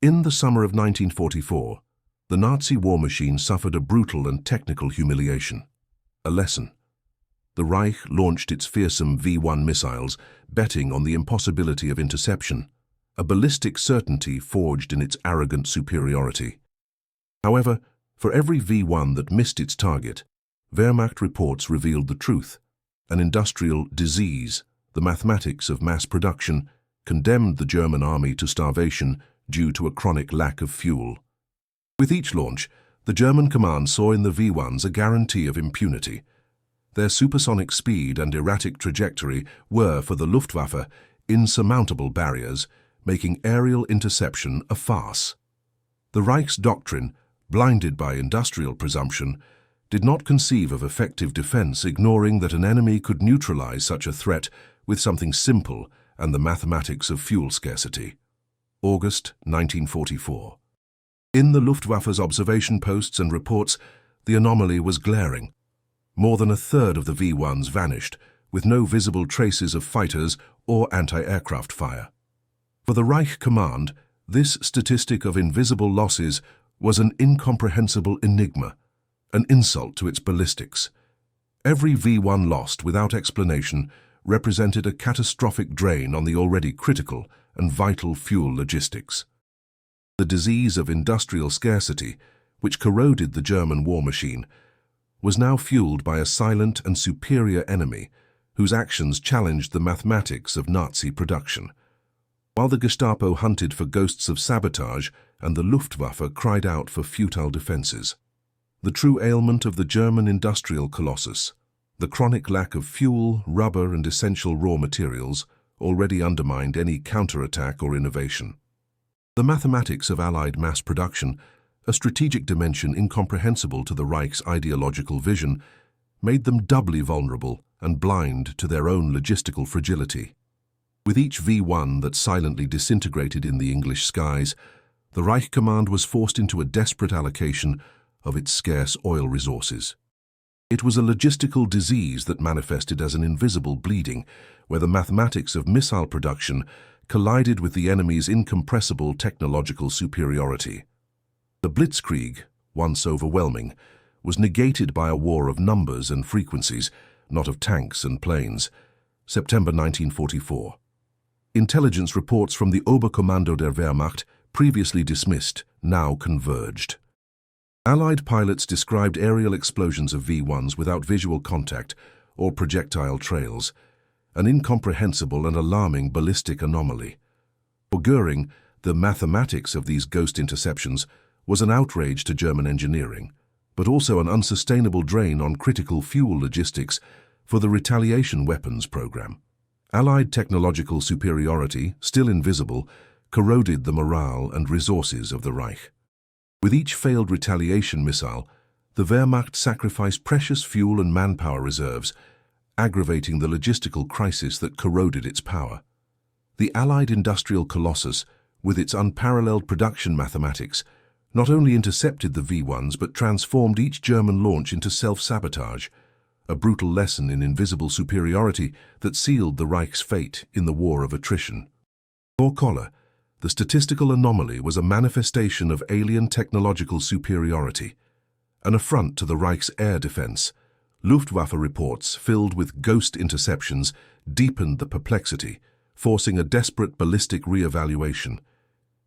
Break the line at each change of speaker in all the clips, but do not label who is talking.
In the summer of 1944, the Nazi war machine suffered a brutal and technical humiliation. A lesson. The Reich launched its fearsome V-1 missiles, betting on the impossibility of interception, a ballistic certainty forged in its arrogant superiority. However, for every V-1 that missed its target, Wehrmacht reports revealed the truth. An industrial disease, the mathematics of mass production, condemned the German army to starvation due to a chronic lack of fuel. With each launch, the German command saw in the V-1s a guarantee of impunity. Their supersonic speed and erratic trajectory were, for the Luftwaffe, insurmountable barriers, making aerial interception a farce. The Reich's doctrine, blinded by industrial presumption, did not conceive of effective defense, ignoring that an enemy could neutralize such a threat with something simple and the mathematics of fuel scarcity. August 1944. In the Luftwaffe's observation posts and reports, the anomaly was glaring. More than a third of the V-1s vanished, with no visible traces of fighters or anti-aircraft fire. For the Reich command, this statistic of invisible losses was an incomprehensible enigma, an insult to its ballistics. Every V-1 lost without explanation represented a catastrophic drain on the already critical and vital fuel logistics. The disease of industrial scarcity, which corroded the German war machine, was now fueled by a silent and superior enemy whose actions challenged the mathematics of Nazi production. While the Gestapo hunted for ghosts of sabotage and the Luftwaffe cried out for futile defenses. The true ailment of the German industrial colossus, the chronic lack of fuel, rubber and essential raw materials, already undermined any counterattack or innovation. The mathematics of Allied mass production, a strategic dimension incomprehensible to the Reich's ideological vision, made them doubly vulnerable and blind to their own logistical fragility. With each V-1 that silently disintegrated in the English skies, the Reich command was forced into a desperate allocation of its scarce oil resources. It was a logistical disease that manifested as an invisible bleeding, where the mathematics of missile production collided with the enemy's incompressible technological superiority. The Blitzkrieg, once overwhelming, was negated by a war of numbers and frequencies, not of tanks and planes. September 1944. Intelligence reports from the Oberkommando der Wehrmacht, previously dismissed, now converged. Allied pilots described aerial explosions of V-1s without visual contact or projectile trails, an incomprehensible and alarming ballistic anomaly. For Göring, the mathematics of these ghost interceptions was an outrage to German engineering, but also an unsustainable drain on critical fuel logistics for the retaliation weapons program. Allied technological superiority, still invisible, corroded the morale and resources of the Reich. With each failed retaliation missile, the Wehrmacht sacrificed precious fuel and manpower reserves, aggravating the logistical crisis that corroded its power. The Allied industrial colossus, with its unparalleled production mathematics, not only intercepted the V-1s but transformed each German launch into self-sabotage, a brutal lesson in invisible superiority that sealed the Reich's fate in the war of attrition. For Koller, the statistical anomaly was a manifestation of alien technological superiority, an affront to the Reich's air defense. Luftwaffe reports, filled with ghost interceptions, deepened the perplexity, forcing a desperate ballistic re-evaluation.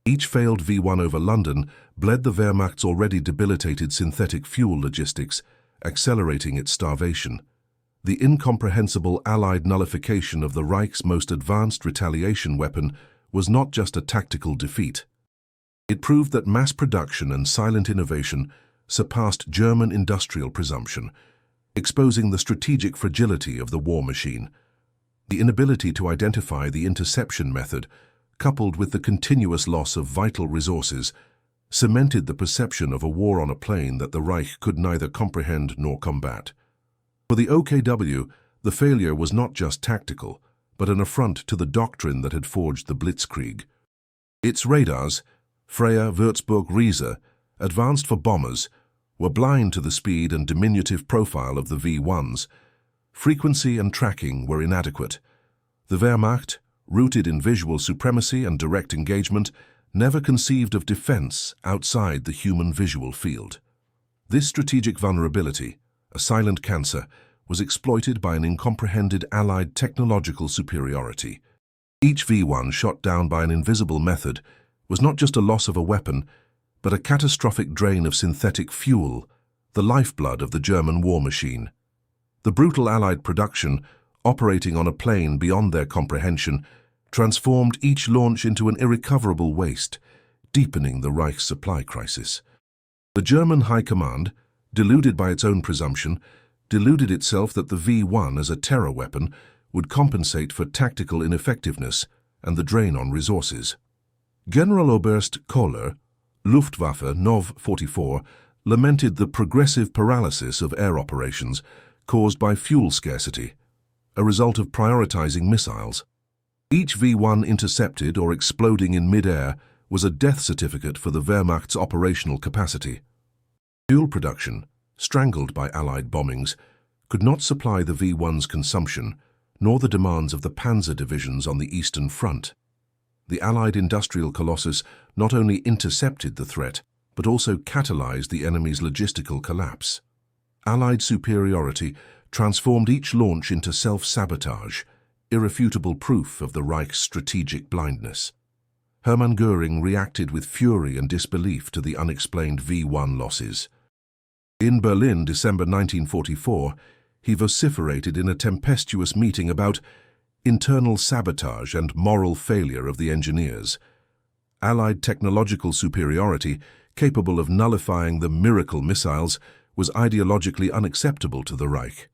Each failed V-1 over London bled the Wehrmacht's already debilitated synthetic fuel logistics, accelerating its starvation. The incomprehensible Allied nullification of the Reich's most advanced retaliation weapon was not just a tactical defeat. It proved that mass production and silent innovation surpassed German industrial presumption, exposing the strategic fragility of the war machine. The inability to identify the interception method, coupled with the continuous loss of vital resources, cemented the perception of a war on a plane that the Reich could neither comprehend nor combat. For the OKW, the failure was not just tactical, but an affront to the doctrine that had forged the Blitzkrieg. Its radars, Freya, Würzburg, Riese, advanced for bombers, were blind to the speed and diminutive profile of the V-1s. Frequency and tracking were inadequate. The Wehrmacht, rooted in visual supremacy and direct engagement, never conceived of defense outside the human visual field. This strategic vulnerability, a silent cancer, was exploited by an incomprehended Allied technological superiority. Each V1 shot down by an invisible method was not just a loss of a weapon, but a catastrophic drain of synthetic fuel, the lifeblood of the German war machine. The brutal Allied production, operating on a plane beyond their comprehension, transformed each launch into an irrecoverable waste, deepening the Reich's supply crisis. The German High Command, deluded by its own presumption, deluded itself that the V1 as a terror weapon would compensate for tactical ineffectiveness and the drain on resources. Generaloberst Kohler, Luftwaffe Nov 44, lamented the progressive paralysis of air operations caused by fuel scarcity, a result of prioritizing missiles. Each V1 intercepted or exploding in mid-air was a death certificate for the Wehrmacht's operational capacity. Fuel production, strangled by Allied bombings, could not supply the V1's consumption, nor the demands of the panzer divisions on the Eastern Front. The Allied industrial colossus not only intercepted the threat, but also catalyzed the enemy's logistical collapse. Allied superiority transformed each launch into self-sabotage, irrefutable proof of the Reich's strategic blindness. Hermann Göring reacted with fury and disbelief to the unexplained V1 losses. In Berlin, December 1944, he vociferated in a tempestuous meeting about internal sabotage and moral failure of the engineers. Allied technological superiority, capable of nullifying the miracle missiles, was ideologically unacceptable to the Reich.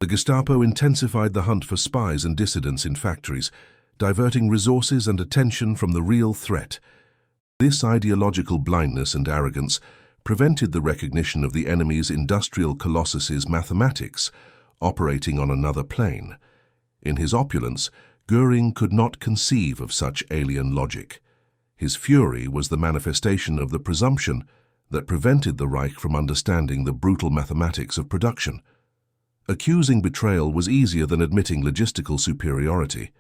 The Gestapo intensified the hunt for spies and dissidents in factories, diverting resources and attention from the real threat. This ideological blindness and arrogance prevented the recognition of the enemy's industrial colossus's mathematics, operating on another plane. In his opulence, Göring could not conceive of such alien logic. His fury was the manifestation of the presumption that prevented the Reich from understanding the brutal mathematics of production. Accusing betrayal was easier than admitting logistical superiority.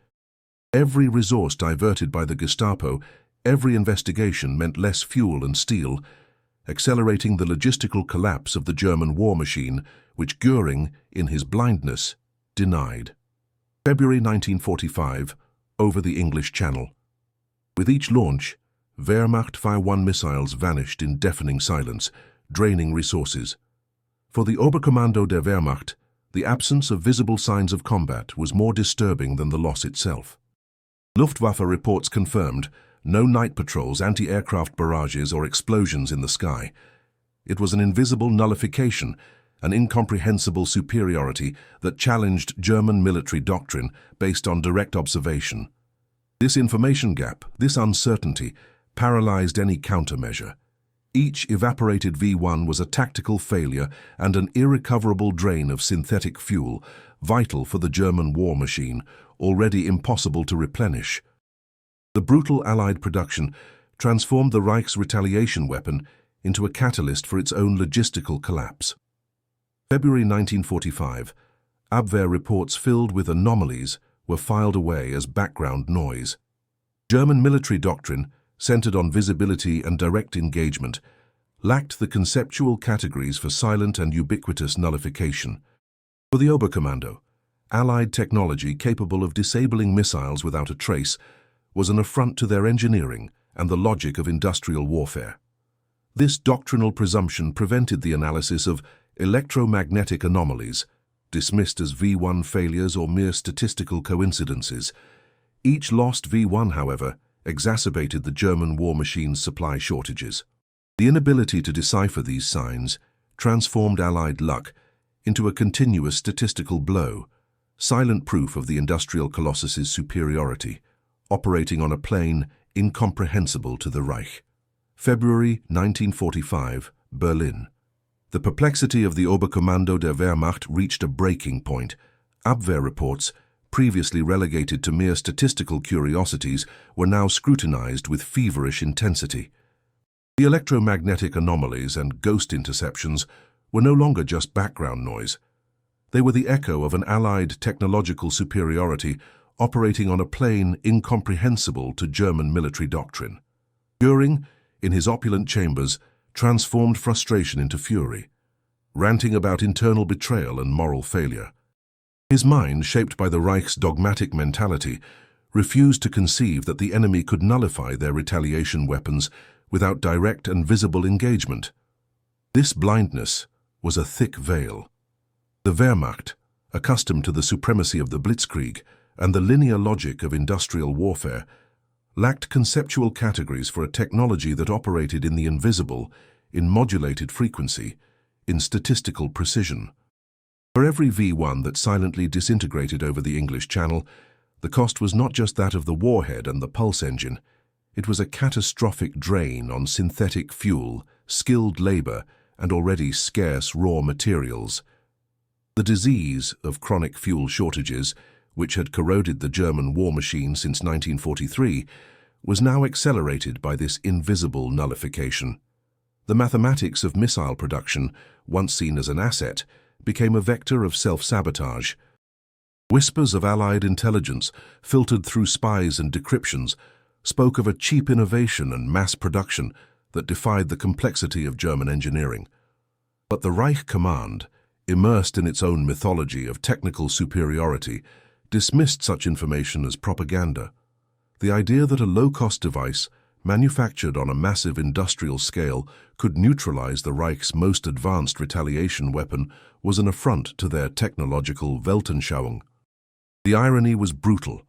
Every resource diverted by the Gestapo, every investigation meant less fuel and steel, accelerating the logistical collapse of the German war machine, which Göring, in his blindness, denied. February 1945, over the English Channel. With each launch, Wehrmacht Fire-1 missiles vanished in deafening silence, draining resources. For the Oberkommando der Wehrmacht, the absence of visible signs of combat was more disturbing than the loss itself. Luftwaffe reports confirmed no night patrols, anti-aircraft barrages, or explosions in the sky. It was an invisible nullification, an incomprehensible superiority that challenged German military doctrine based on direct observation. This information gap, this uncertainty, paralyzed any countermeasure. Each evaporated V1 was a tactical failure and an irrecoverable drain of synthetic fuel, vital for the German war machine, already impossible to replenish. The brutal Allied production transformed the Reich's retaliation weapon into a catalyst for its own logistical collapse. February 1945, Abwehr reports filled with anomalies were filed away as background noise. German military doctrine, centered on visibility and direct engagement, lacked the conceptual categories for silent and ubiquitous nullification. For the Oberkommando, Allied technology capable of disabling missiles without a trace was an affront to their engineering and the logic of industrial warfare. This doctrinal presumption prevented the analysis of electromagnetic anomalies, dismissed as V1 failures or mere statistical coincidences. Each lost V1, however, exacerbated the German war machine's supply shortages. The inability to decipher these signs transformed Allied luck into a continuous statistical blow, silent proof of the industrial colossus's superiority, operating on a plane incomprehensible to the Reich. February 1945, Berlin. The perplexity of the Oberkommando der Wehrmacht reached a breaking point. Abwehr reports, previously relegated to mere statistical curiosities, were now scrutinized with feverish intensity. The electromagnetic anomalies and ghost interceptions were no longer just background noise. They were the echo of an Allied technological superiority operating on a plane incomprehensible to German military doctrine. Goering, in his opulent chambers, transformed frustration into fury, ranting about internal betrayal and moral failure. His mind, shaped by the Reich's dogmatic mentality, refused to conceive that the enemy could nullify their retaliation weapons without direct and visible engagement. This blindness was a thick veil. The Wehrmacht, accustomed to the supremacy of the Blitzkrieg and the linear logic of industrial warfare, lacked conceptual categories for a technology that operated in the invisible, in modulated frequency, in statistical precision. For every V1 that silently disintegrated over the English Channel, the cost was not just that of the warhead and the pulse engine. It was a catastrophic drain on synthetic fuel, skilled labor, and already scarce raw materials. The disease of chronic fuel shortages, which had corroded the German war machine since 1943, was now accelerated by this invisible nullification. The mathematics of missile production, once seen as an asset, became a vector of self-sabotage. Whispers of Allied intelligence, filtered through spies and decryptions, spoke of a cheap innovation and mass production that defied the complexity of German engineering. But the Reich command, immersed in its own mythology of technical superiority, dismissed such information as propaganda. The idea that a low-cost device, manufactured on a massive industrial scale, could neutralize the Reich's most advanced retaliation weapon was an affront to their technological Weltanschauung. The irony was brutal.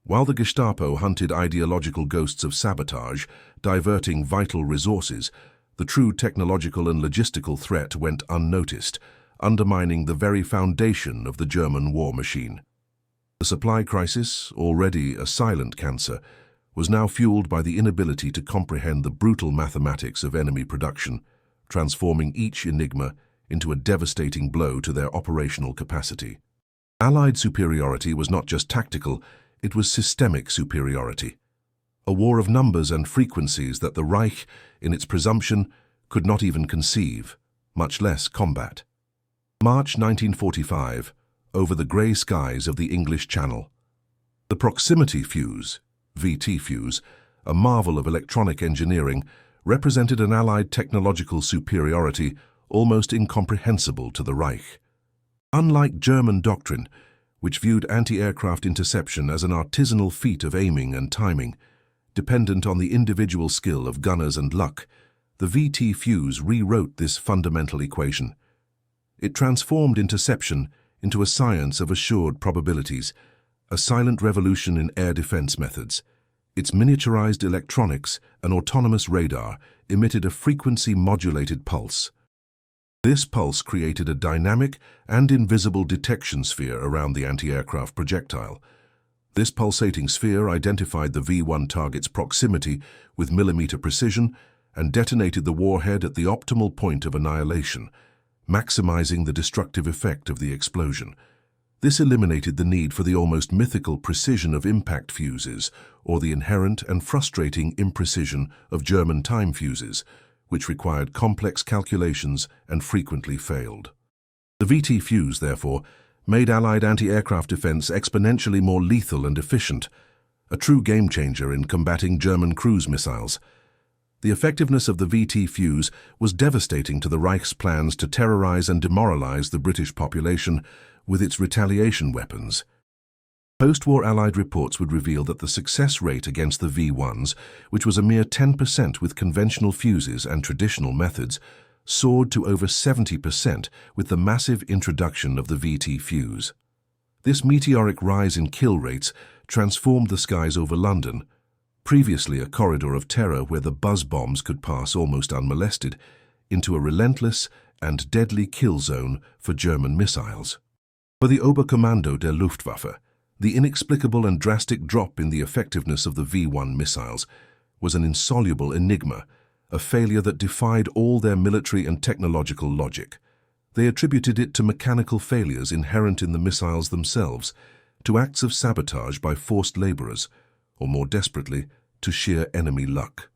While the Gestapo hunted ideological ghosts of sabotage, diverting vital resources, the true technological and logistical threat went unnoticed, undermining the very foundation of the German war machine. The supply crisis, already a silent cancer, was now fueled by the inability to comprehend the brutal mathematics of enemy production, transforming each enigma into a devastating blow to their operational capacity. Allied superiority was not just tactical, it was systemic superiority. A war of numbers and frequencies that the Reich, in its presumption, could not even conceive, much less combat. March 1945, over the grey skies of the English Channel. The proximity fuse, VT fuse, a marvel of electronic engineering, represented an Allied technological superiority almost incomprehensible to the Reich. Unlike German doctrine, which viewed anti-aircraft interception as an artisanal feat of aiming and timing, dependent on the individual skill of gunners and luck, the VT fuse rewrote this fundamental equation. It transformed interception into a science of assured probabilities, a silent revolution in air defense methods. Its miniaturized electronics and autonomous radar emitted a frequency-modulated pulse. This pulse created a dynamic and invisible detection sphere around the anti-aircraft projectile. This pulsating sphere identified the V1 target's proximity with millimeter precision and detonated the warhead at the optimal point of annihilation, maximizing the destructive effect of the explosion. This eliminated the need for the almost mythical precision of impact fuses or the inherent and frustrating imprecision of German time fuses, which required complex calculations and frequently failed. The VT fuse, therefore, made Allied anti-aircraft defense exponentially more lethal and efficient, a true game-changer in combating German cruise missiles. The effectiveness of the VT fuse was devastating to the Reich's plans to terrorize and demoralize the British population with its retaliation weapons. Post-war Allied reports would reveal that the success rate against the V1s, which was a mere 10% with conventional fuses and traditional methods, soared to over 70% with the massive introduction of the VT fuse. This meteoric rise in kill rates transformed the skies over London, previously a corridor of terror where the buzz bombs could pass almost unmolested, into a relentless and deadly kill zone for German missiles. For the Oberkommando der Luftwaffe, the inexplicable and drastic drop in the effectiveness of the V1 missiles was an insoluble enigma, a failure that defied all their military and technological logic. They attributed it to mechanical failures inherent in the missiles themselves, to acts of sabotage by forced laborers, or more desperately, to sheer enemy luck.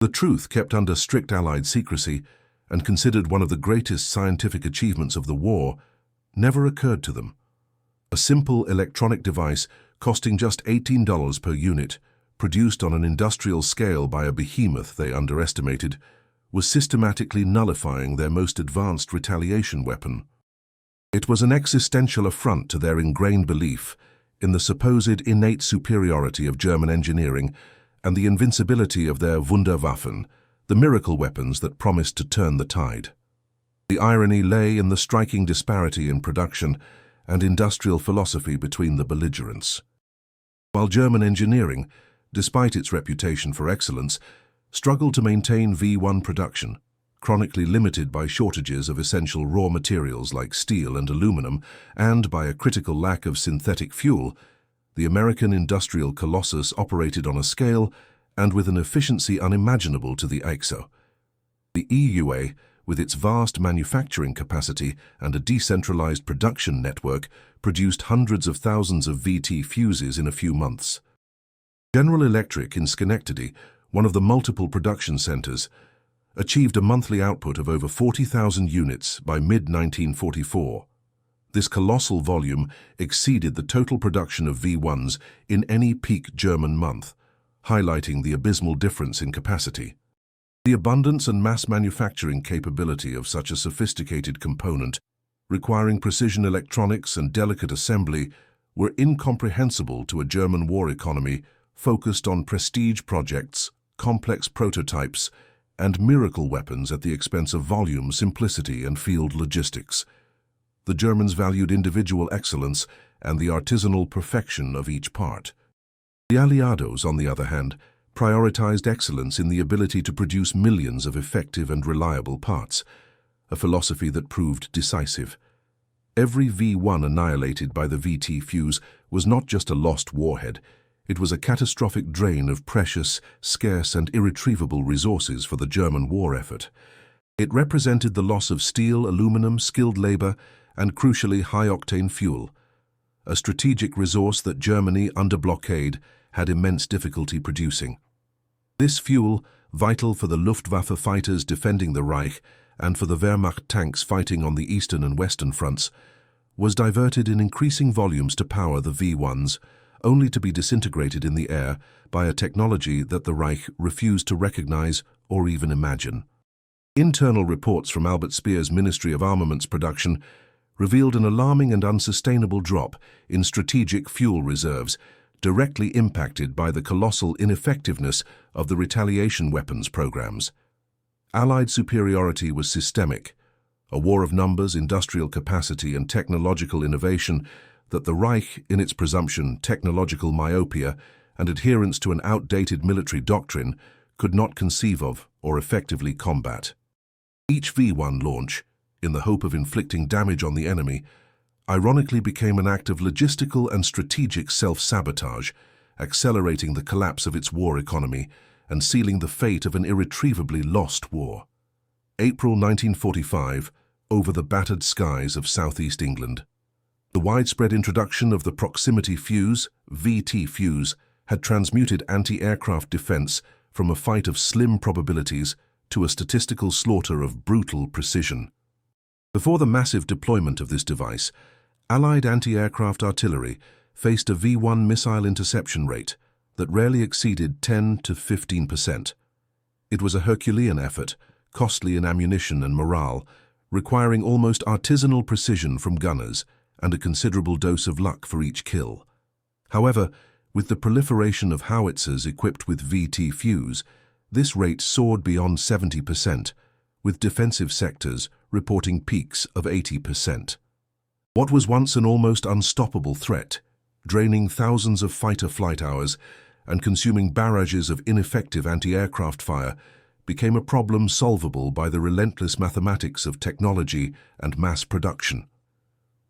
The truth, kept under strict Allied secrecy and considered one of the greatest scientific achievements of the war, never occurred to them. A simple electronic device costing just $18 per unit produced on an industrial scale by a behemoth they underestimated, was systematically nullifying their most advanced retaliation weapon. It was an existential affront to their ingrained belief in the supposed innate superiority of German engineering and the invincibility of their Wunderwaffen, the miracle weapons that promised to turn the tide. The irony lay in the striking disparity in production and industrial philosophy between the belligerents. While German engineering, despite its reputation for excellence, struggled to maintain V1 production, chronically limited by shortages of essential raw materials like steel and aluminum, and by a critical lack of synthetic fuel, the American industrial colossus operated on a scale and with an efficiency unimaginable to the IXO. The EUA, with its vast manufacturing capacity and a decentralized production network, produced hundreds of thousands of VT fuses in a few months. General Electric in Schenectady, one of the multiple production centers, achieved a monthly output of over 40,000 units by mid-1944. This colossal volume exceeded the total production of V1s in any peak German month, highlighting the abysmal difference in capacity. The abundance and mass manufacturing capability of such a sophisticated component, requiring precision electronics and delicate assembly, were incomprehensible to a German war economy focused on prestige projects, complex prototypes, and miracle weapons at the expense of volume, simplicity, and field logistics. The Germans valued individual excellence and the artisanal perfection of each part. The Aliados, on the other hand, prioritized excellence in the ability to produce millions of effective and reliable parts, a philosophy that proved decisive. Every V1 annihilated by the VT fuse was not just a lost warhead, it was a catastrophic drain of precious, scarce, and irretrievable resources for the German war effort. It represented the loss of steel, aluminum, skilled labor, and crucially high-octane fuel, a strategic resource that Germany, under blockade, had immense difficulty producing. This fuel, vital for the Luftwaffe fighters defending the Reich and for the Wehrmacht tanks fighting on the eastern and western fronts, was diverted in increasing volumes to power the V1s, only to be disintegrated in the air by a technology that the Reich refused to recognize or even imagine. Internal reports from Albert Speer's Ministry of Armaments Production revealed an alarming and unsustainable drop in strategic fuel reserves, directly impacted by the colossal ineffectiveness of the retaliation weapons programs. Allied superiority was systemic, a war of numbers, industrial capacity, and technological innovation that the Reich, in its presumption, technological myopia, and adherence to an outdated military doctrine, could not conceive of or effectively combat. Each V1 launch, in the hope of inflicting damage on the enemy, ironically became an act of logistical and strategic self-sabotage, accelerating the collapse of its war economy and sealing the fate of an irretrievably lost war. April 1945, over the battered skies of southeast England. The widespread introduction of the proximity fuse, VT fuse, had transmuted anti-aircraft defense from a fight of slim probabilities to a statistical slaughter of brutal precision. Before the massive deployment of this device, Allied anti-aircraft artillery faced a V1 missile interception rate that rarely exceeded 10 to 15%. It was a Herculean effort, costly in ammunition and morale, requiring almost artisanal precision from gunners and a considerable dose of luck for each kill. However, with the proliferation of howitzers equipped with VT fuse, this rate soared beyond 70%, with defensive sectors reporting peaks of 80%. What was once an almost unstoppable threat, draining thousands of fighter flight hours and consuming barrages of ineffective anti-aircraft fire, became a problem solvable by the relentless mathematics of technology and mass production.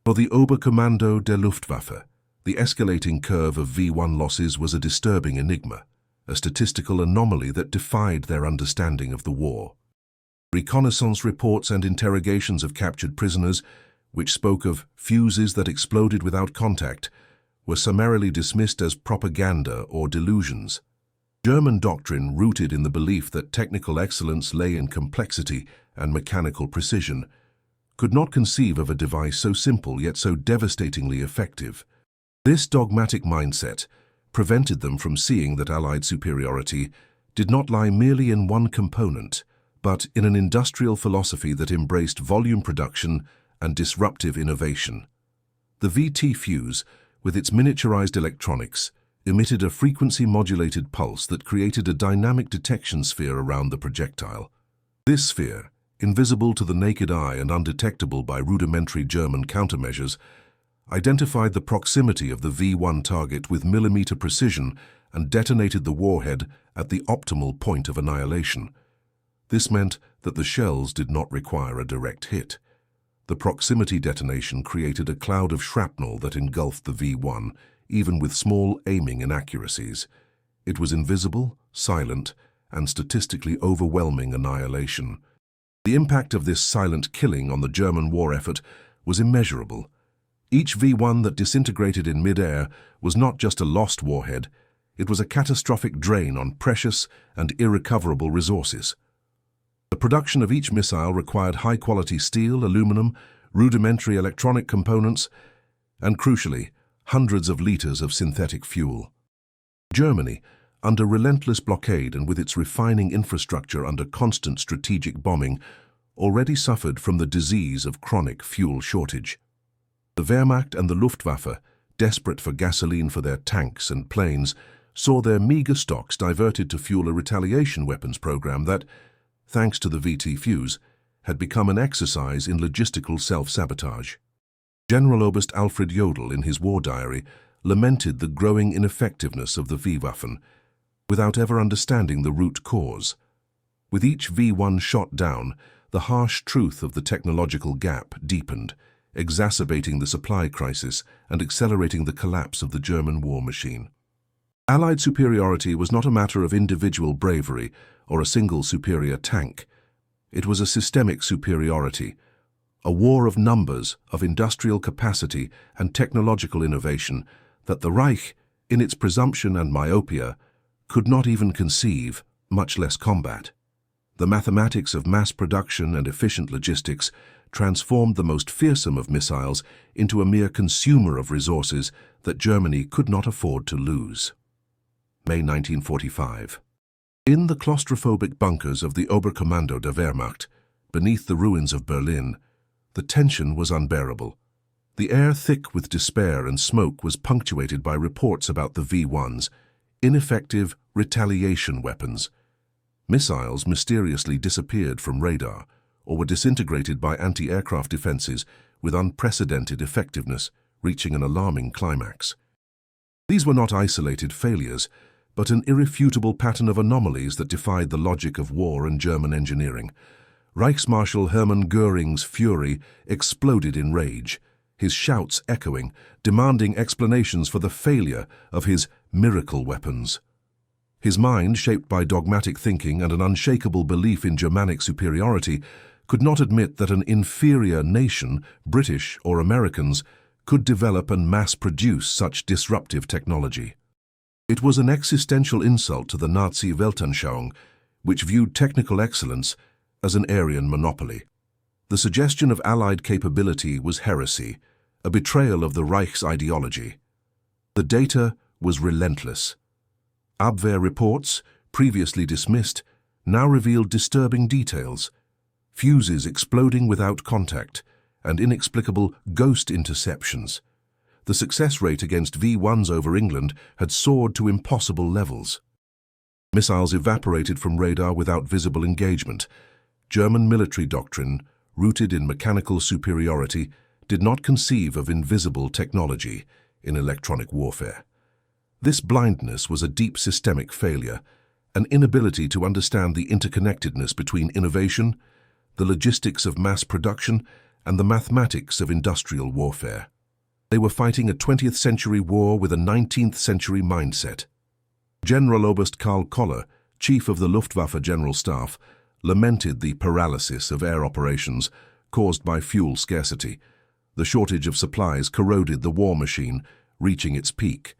For the Oberkommando der Luftwaffe, the escalating curve of V1 losses was a disturbing enigma, a statistical anomaly that defied their understanding of the war. Reconnaissance reports and interrogations of captured prisoners, which spoke of fuses that exploded without contact, were summarily dismissed as propaganda or delusions. German doctrine, rooted in the belief that technical excellence lay in complexity and mechanical precision, could not conceive of a device so simple yet so devastatingly effective. This dogmatic mindset, prevented them from seeing that Allied superiority did not lie merely in one component, but in an industrial philosophy that embraced volume production and disruptive innovation. The VT fuse, with its miniaturized electronics, emitted a frequency-modulated pulse that created a dynamic detection sphere around the projectile. This sphere, invisible to the naked eye and undetectable by rudimentary German countermeasures, identified the proximity of the V1 target with millimeter precision and detonated the warhead at the optimal point of annihilation. This meant that the shells did not require a direct hit. The proximity detonation created a cloud of shrapnel that engulfed the V1, even with small aiming inaccuracies. It was invisible, silent, and statistically overwhelming annihilation. The impact of this silent killing on the German war effort was immeasurable. Each V1 that disintegrated in mid-air was not just a lost warhead, it was a catastrophic drain on precious and irrecoverable resources. The production of each missile required high-quality steel, aluminum, rudimentary electronic components, and, crucially, hundreds of liters of synthetic fuel. Germany, under relentless blockade and with its refining infrastructure under constant strategic bombing, already suffered from the disease of chronic fuel shortage. The Wehrmacht and the Luftwaffe, desperate for gasoline for their tanks and planes, saw their meager stocks diverted to fuel a retaliation weapons program that, thanks to the VT fuse, had become an exercise in logistical self-sabotage. Generaloberst Alfred Jodl, in his war diary, lamented the growing ineffectiveness of the V-Waffen, without ever understanding the root cause. With each V1 shot down, the harsh truth of the technological gap deepened, exacerbating the supply crisis and accelerating the collapse of the German war machine. Allied superiority was not a matter of individual bravery or a single superior tank. It was a systemic superiority, a war of numbers, of industrial capacity and technological innovation that the Reich, in its presumption and myopia, could not even conceive, much less combat. The mathematics of mass production and efficient logistics transformed the most fearsome of missiles into a mere consumer of resources that Germany could not afford to lose. May 1945. In the claustrophobic bunkers of the Oberkommando der Wehrmacht, beneath the ruins of Berlin, the tension was unbearable. The air, thick with despair and smoke, was punctuated by reports about the V1s, ineffective retaliation weapons. Missiles mysteriously disappeared from radar or were disintegrated by anti-aircraft defenses with unprecedented effectiveness, reaching an alarming climax. These were not isolated failures, but an irrefutable pattern of anomalies that defied the logic of war and German engineering. Reichsmarschall Hermann Göring's fury exploded in rage, his shouts echoing, demanding explanations for the failure of his miracle weapons. His mind, shaped by dogmatic thinking and an unshakable belief in Germanic superiority, could not admit that an inferior nation, British or Americans, could develop and mass-produce such disruptive technology. It was an existential insult to the Nazi Weltanschauung, which viewed technical excellence as an Aryan monopoly. The suggestion of Allied capability was heresy, a betrayal of the Reich's ideology. The data was relentless. Abwehr reports, previously dismissed, now revealed disturbing details: fuses exploding without contact and inexplicable ghost interceptions. The success rate against V1s over England had soared to impossible levels. Missiles evaporated from radar without visible engagement. German military doctrine, rooted in mechanical superiority, did not conceive of invisible technology in electronic warfare. This blindness was a deep systemic failure, an inability to understand the interconnectedness between innovation, the logistics of mass production, and the mathematics of industrial warfare. They were fighting a 20th century war with a 19th century mindset. Generaloberst Karl Koller, chief of the Luftwaffe General Staff, lamented the paralysis of air operations caused by fuel scarcity. The shortage of supplies corroded the war machine, reaching its peak.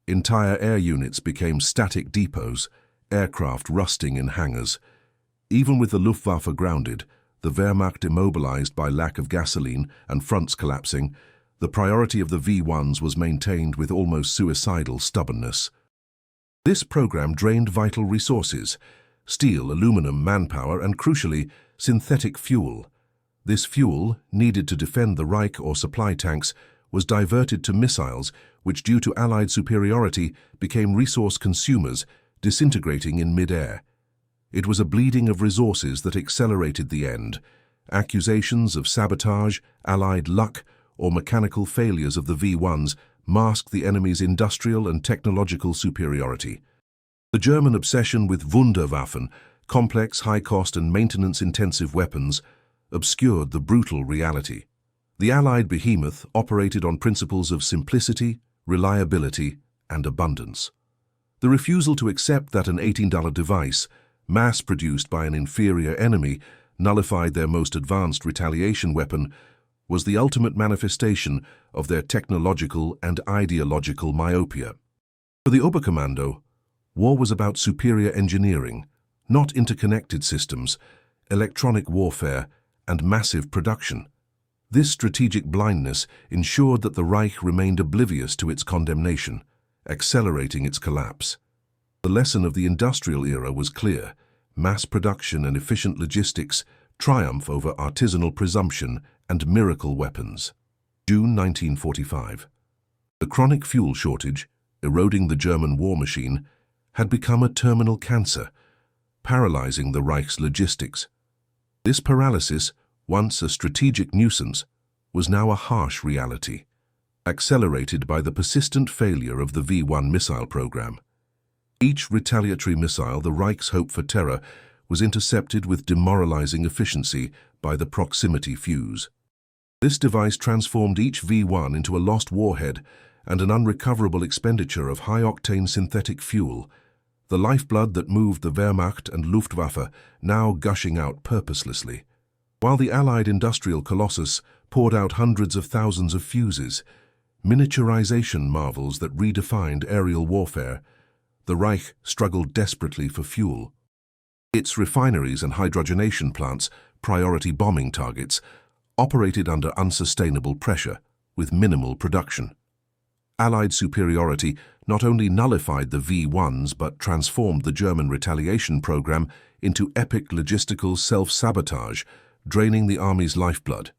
Entire air units became static depots, aircraft rusting in hangars. Even with the Luftwaffe grounded, the Wehrmacht immobilized by lack of gasoline and fronts collapsing, the the priority of the V1s was maintained with almost suicidal stubbornness. This program drained vital resources: steel, aluminum, manpower, and crucially, synthetic fuel. This fuel, needed to defend the Reich or supply tanks, was diverted to missiles which, due to Allied superiority, became resource consumers, disintegrating in mid-air. It was a bleeding of resources that accelerated the end. Accusations of sabotage, Allied luck, or mechanical failures of the V1s masked the enemy's industrial and technological superiority. The German obsession with Wunderwaffen, complex, high-cost and maintenance-intensive weapons, obscured the brutal reality. The Allied behemoth operated on principles of simplicity, reliability, and abundance. The refusal to accept that an $18 device, mass-produced by an inferior enemy, nullified their most advanced retaliation weapon was the ultimate manifestation of their technological and ideological myopia. For the Oberkommando, war was about superior engineering, not interconnected systems, electronic warfare, and massive production. This strategic blindness ensured that the Reich remained oblivious to its condemnation, accelerating its collapse. The lesson of the industrial era was clear: mass production and efficient logistics triumph over artisanal presumption and miracle weapons. June 1945. The chronic fuel shortage, eroding the German war machine, had become a terminal cancer, paralyzing the Reich's logistics. This paralysis, once a strategic nuisance, was now a harsh reality, accelerated by the persistent failure of the V1 missile program. Each retaliatory missile the Reich's hoped for terror was intercepted with demoralizing efficiency by the proximity fuse. This device transformed each V1 into a lost warhead and an unrecoverable expenditure of high-octane synthetic fuel, the lifeblood that moved the Wehrmacht and Luftwaffe now gushing out purposelessly. While the Allied industrial colossus poured out hundreds of thousands of fuses, miniaturization marvels that redefined aerial warfare, the Reich struggled desperately for fuel. Its refineries and hydrogenation plants, priority bombing targets, operated under unsustainable pressure, with minimal production. Allied superiority not only nullified the V1s but transformed the German retaliation program into epic logistical self-sabotage, draining the army's lifeblood.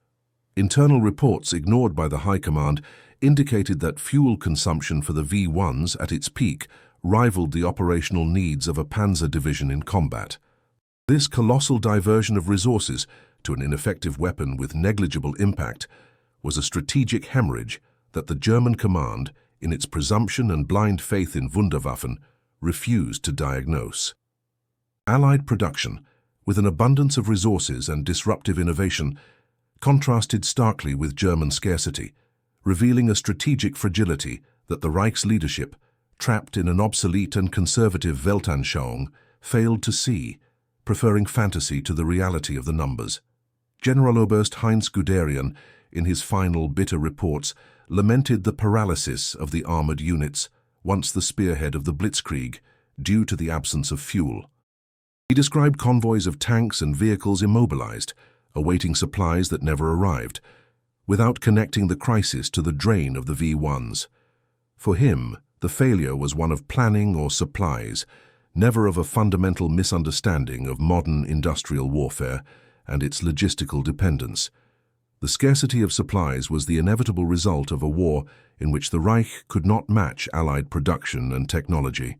Internal reports ignored by the High Command indicated that fuel consumption for the V1s at its peak rivaled the operational needs of a panzer division in combat. This colossal diversion of resources to an ineffective weapon with negligible impact was a strategic hemorrhage that the German command, in its presumption and blind faith in Wunderwaffen, refused to diagnose. Allied production, with an abundance of resources and disruptive innovation, contrasted starkly with German scarcity, revealing a strategic fragility that the Reich's leadership, trapped in an obsolete and conservative Weltanschauung, failed to see, preferring fantasy to the reality of the numbers. Generaloberst Heinz Guderian, in his final bitter reports, lamented the paralysis of the armored units, once the spearhead of the Blitzkrieg, due to the absence of fuel. He described convoys of tanks and vehicles immobilized, awaiting supplies that never arrived, without connecting the crisis to the drain of the V1s. For him, the failure was one of planning or supplies, never of a fundamental misunderstanding of modern industrial warfare and its logistical dependence. The scarcity of supplies was the inevitable result of a war in which the Reich could not match Allied production and technology.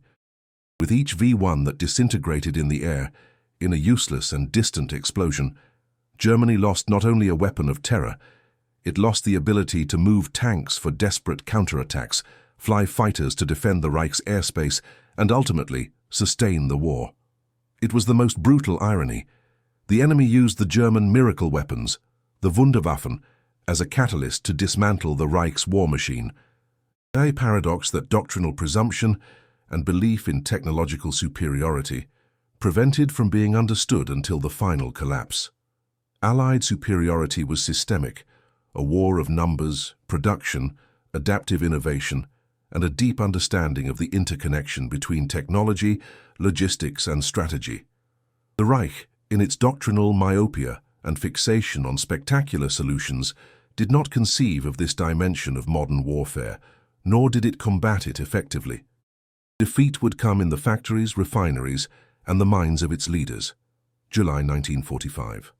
With each V1 that disintegrated in the air, in a useless and distant explosion, Germany lost not only a weapon of terror, it lost the ability to move tanks for desperate counterattacks, fly fighters to defend the Reich's airspace, and ultimately sustain the war. It was the most brutal irony. The enemy used the German miracle weapons, the Wunderwaffen, as a catalyst to dismantle the Reich's war machine. A paradox that doctrinal presumption and belief in technological superiority prevented from being understood until the final collapse. Allied superiority was systemic, a war of numbers, production, adaptive innovation, and a deep understanding of the interconnection between technology, logistics, and strategy. The Reich, in its doctrinal myopia and fixation on spectacular solutions, did not conceive of this dimension of modern warfare, nor did it combat it effectively. Defeat would come in the factories, refineries, and the minds of its leaders. July 1945.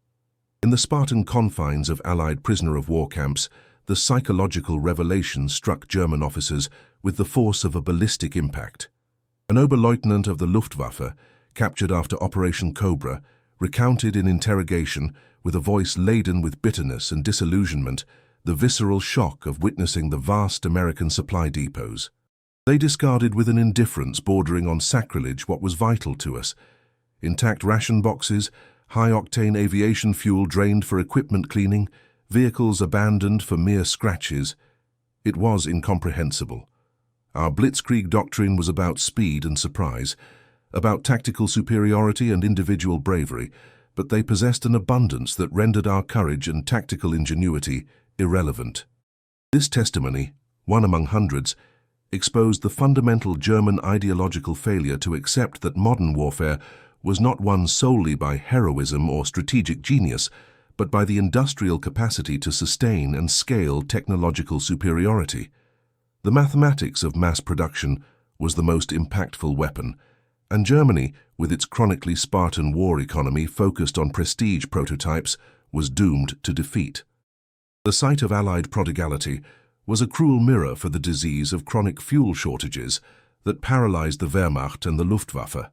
In the Spartan confines of Allied prisoner-of-war camps, the psychological revelation struck German officers with the force of a ballistic impact. An Oberleutnant of the Luftwaffe, captured after Operation Cobra, recounted in interrogation, with a voice laden with bitterness and disillusionment, the visceral shock of witnessing the vast American supply depots. They discarded with an indifference bordering on sacrilege what was vital to us: intact ration boxes, high-octane aviation fuel drained for equipment cleaning, vehicles abandoned for mere scratches. It was incomprehensible. Our Blitzkrieg doctrine was about speed and surprise, about tactical superiority and individual bravery, but they possessed an abundance that rendered our courage and tactical ingenuity irrelevant. This testimony, one among hundreds, exposed the fundamental German ideological failure to accept that modern warfare was not won solely by heroism or strategic genius, but by the industrial capacity to sustain and scale technological superiority. The mathematics of mass production was the most impactful weapon, and Germany, with its chronically Spartan war economy focused on prestige prototypes, was doomed to defeat. The sight of Allied prodigality was a cruel mirror for the disease of chronic fuel shortages that paralyzed the Wehrmacht and the Luftwaffe.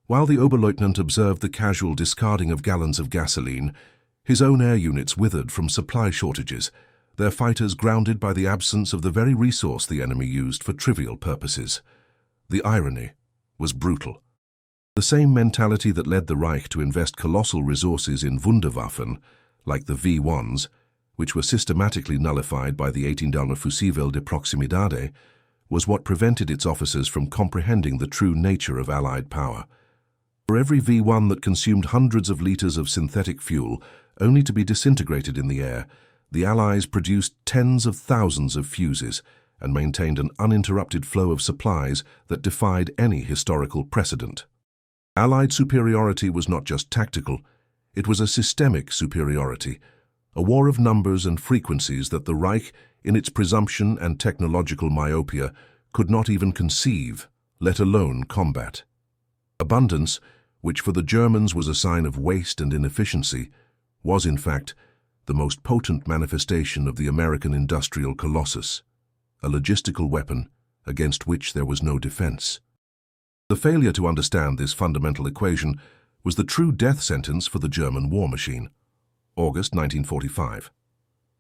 While the Oberleutnant observed the casual discarding of gallons of gasoline, his own air units withered from supply shortages, their fighters grounded by the absence of the very resource the enemy used for trivial purposes. The irony was brutal. The same mentality that led the Reich to invest colossal resources in Wunderwaffen, like the V1s, which were systematically nullified by the 18-dollar Fusil de Proximidade, was what prevented its officers from comprehending the true nature of Allied power. For every V1 that consumed hundreds of liters of synthetic fuel, only to be disintegrated in the air, the Allies produced tens of thousands of fuses and maintained an uninterrupted flow of supplies that defied any historical precedent. Allied superiority was not just tactical, it was a systemic superiority, a war of numbers and frequencies that the Reich, in its presumption and technological myopia, could not even conceive, let alone combat. Abundance, which for the Germans was a sign of waste and inefficiency, was in fact the most potent manifestation of the American industrial colossus, a logistical weapon against which there was no defense. The failure to understand this fundamental equation was the true death sentence for the German war machine. August 1945.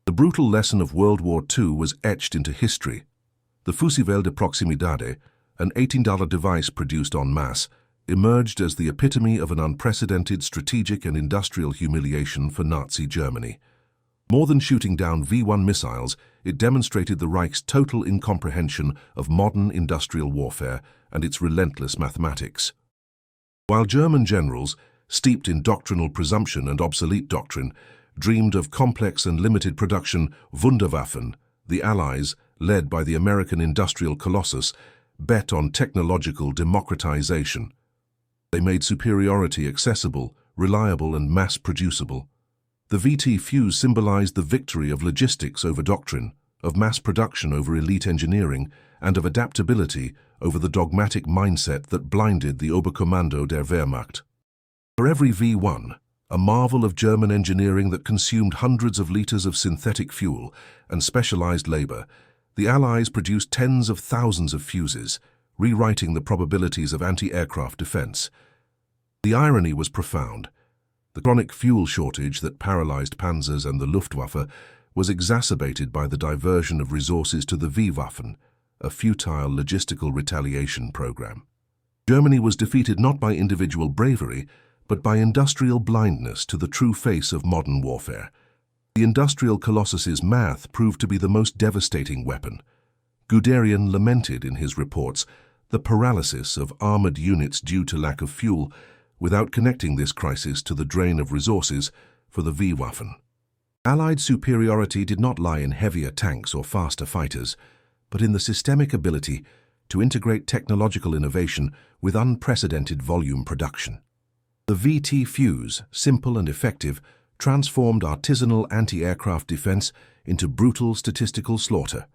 The brutal lesson of World War II was etched into history. The Fusil de Proximidade, an $18 device produced en masse, emerged as the epitome of an unprecedented strategic and industrial humiliation for Nazi Germany. More than shooting down V1 missiles, it demonstrated the Reich's total incomprehension of modern industrial warfare and its relentless mathematics. While German generals, steeped in doctrinal presumption and obsolete doctrine, dreamed of complex and limited production Wunderwaffen, the Allies, led by the American industrial colossus, bet on technological democratization. They made superiority accessible, reliable, and mass-producible. The VT fuse symbolized the victory of logistics over doctrine, of mass production over elite engineering, and of adaptability over the dogmatic mindset that blinded the Oberkommando der Wehrmacht. For every V1, a marvel of German engineering that consumed hundreds of liters of synthetic fuel and specialized labor, the Allies produced tens of thousands of fuses, rewriting the probabilities of anti-aircraft defense. The irony was profound. The chronic fuel shortage that paralyzed panzers and the Luftwaffe was exacerbated by the diversion of resources to the V-Waffen, a futile logistical retaliation program. Germany was defeated not by individual bravery, but by industrial blindness to the true face of modern warfare. The industrial colossus's math proved to be the most devastating weapon. Guderian lamented in his reports the paralysis of armored units due to lack of fuel, without connecting this crisis to the drain of resources for the V-Waffen. Allied superiority did not lie in heavier tanks or faster fighters, but in the systemic ability to integrate technological innovation with unprecedented volume production. The VT fuse, simple and effective, transformed artisanal anti-aircraft defense into brutal statistical slaughter,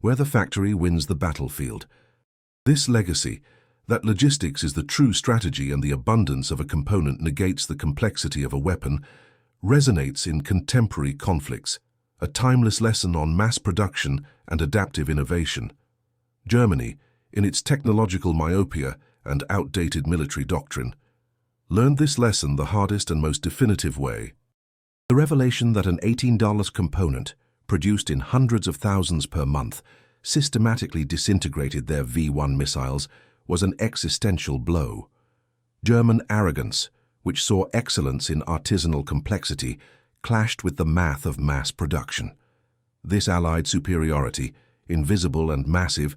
where the factory wins the battlefield. This legacy, that logistics is the true strategy and the abundance of a component negates the complexity of a weapon, resonates in contemporary conflicts, a timeless lesson on mass production and adaptive innovation. Germany, in its technological myopia and outdated military doctrine, learned this lesson the hardest and most definitive way. The revelation that an $18 component, produced in hundreds of thousands per month, systematically disintegrated their V-1 missiles was an existential blow. German arrogance, which saw excellence in artisanal complexity, clashed with the math of mass production. This Allied superiority, invisible and massive,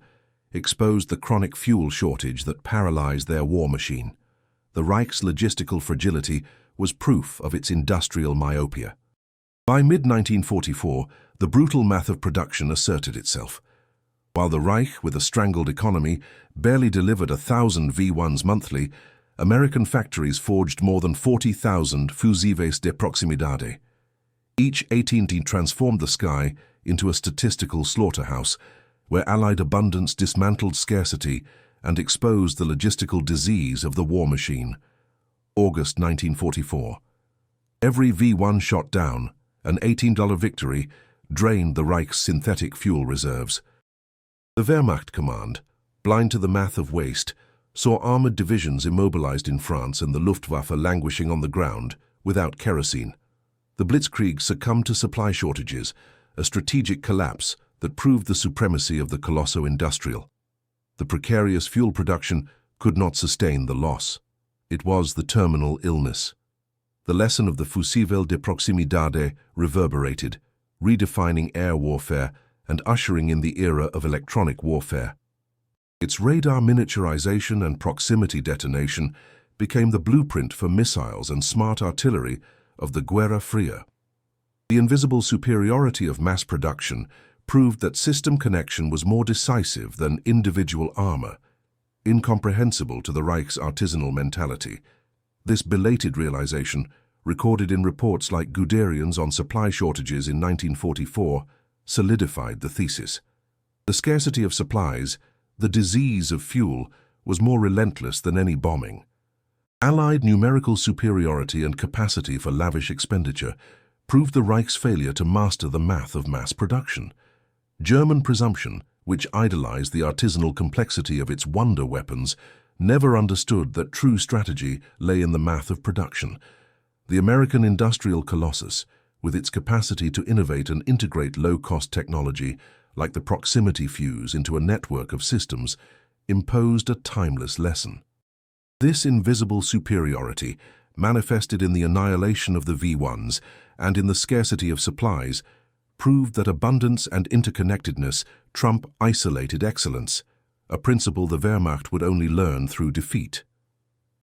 exposed the chronic fuel shortage that paralyzed their war machine. The Reich's logistical fragility was proof of its industrial myopia. By mid-1944, the brutal math of production asserted itself. While the Reich, with a strangled economy, barely delivered 1,000 V-1s monthly, American factories forged more than 40,000 fusiles de proximidade. Each 18 transformed the sky into a statistical slaughterhouse, where Allied abundance dismantled scarcity and exposed the logistical disease of the war machine. August 1944. Every V-1 shot down, an $18 victory, drained the Reich's synthetic fuel reserves. The Wehrmacht command, blind to the math of waste, saw armored divisions immobilized in France and the Luftwaffe languishing on the ground without kerosene. The Blitzkrieg succumbed to supply shortages, a strategic collapse that proved the supremacy of the Colosso Industrial. The precarious fuel production could not sustain the loss. It was the terminal illness. The lesson of the Fusible de Proximidade reverberated, redefining air warfare and ushering in the era of electronic warfare. Its radar miniaturization and proximity detonation became the blueprint for missiles and smart artillery of the Guerra Fria. The invisible superiority of mass production proved that system connection was more decisive than individual armor, incomprehensible to the Reich's artisanal mentality. This belated realization, recorded in reports like Guderian's on supply shortages in 1944, solidified the thesis. The scarcity of supplies, the disease of fuel, was more relentless than any bombing. Allied numerical superiority and capacity for lavish expenditure proved the Reich's failure to master the math of mass production. German presumption, which idolized the artisanal complexity of its wonder weapons, never understood that true strategy lay in the math of production. The American industrial colossus, with its capacity to innovate and integrate low-cost technology, like the proximity fuse into a network of systems, imposed a timeless lesson. This invisible superiority, manifested in the annihilation of the V-1s and in the scarcity of supplies, proved that abundance and interconnectedness trump isolated excellence, a principle the Wehrmacht would only learn through defeat.